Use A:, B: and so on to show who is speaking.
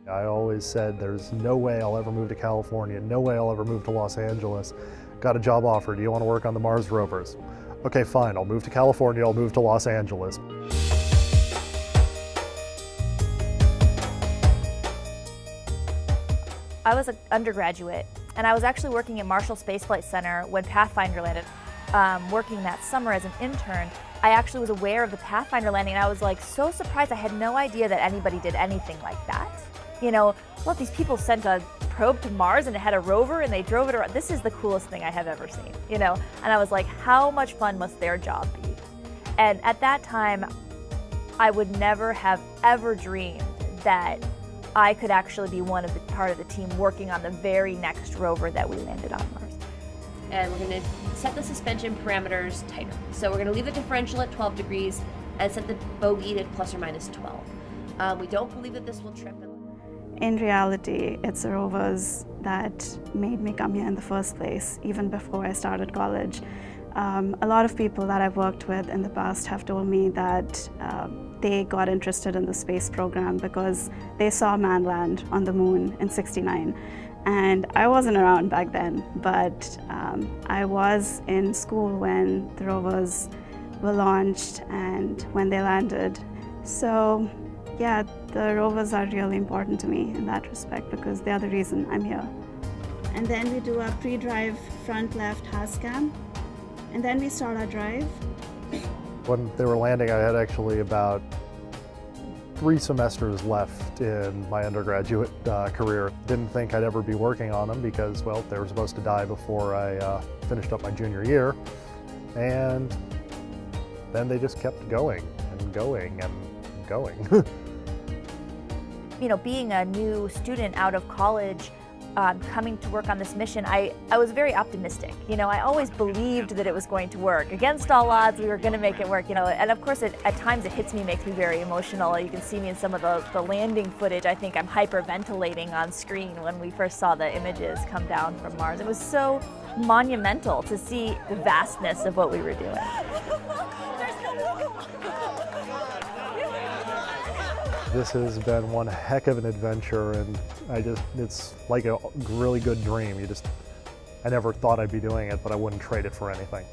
A: I always said there's no way I'll ever move to California, no way I'll ever move to Los Angeles. Got a job offer, do you want to work on the Mars Rovers? Okay, fine, I'll move to California, I'll move to Los Angeles.
B: I was an undergraduate, and I was actually working at Marshall Space Flight Center when Pathfinder landed. Working that summer as an intern, I actually was aware of the Pathfinder landing, and I was like so surprised. I had no idea that anybody did anything like that. You know, what, these people sent a probe to Mars and it had a rover and they drove it around. This is the coolest thing I have ever seen, you know? And I was like, how much fun must their job be? And at that time, I would never have ever dreamed that I could actually be part of the team working on the very next rover that we landed on Mars.
C: And we're going to set the suspension parameters tighter. So we're going to leave the differential at 12 degrees and set the bogey to plus or minus 12. We don't believe that this will trip.
D: In reality, it's the Rovers that made me come here in the first place, even before I started college. A lot of people that I've worked with in the past have told me that they got interested in the space program because they saw man land on the moon in '69. And I wasn't around back then, but I was in school when the Rovers were launched and when they landed. So yeah, the Rovers are really important to me in that respect because they are the reason I'm here. And then we do a pre-drive front left HAS cam, and then we start our drive.
A: When they were landing, I had actually about 3 semesters left in my undergraduate career. Didn't think I'd ever be working on them because, well, they were supposed to die before I finished up my junior year. And then they just kept going and going and going.
B: You know, being a new student out of college, coming to work on this mission, I was very optimistic. You know, I always believed that it was going to work. Against all odds, we were going to make it work, you know, and of course at times it hits me, makes me very emotional. You can see me in some of the landing footage. I think I'm hyperventilating on screen when we first saw the images come down from Mars. It was so monumental to see the vastness of what we were doing.
A: This has been one heck of an adventure, and it's like a really good dream. I never thought I'd be doing it, but I wouldn't trade it for anything.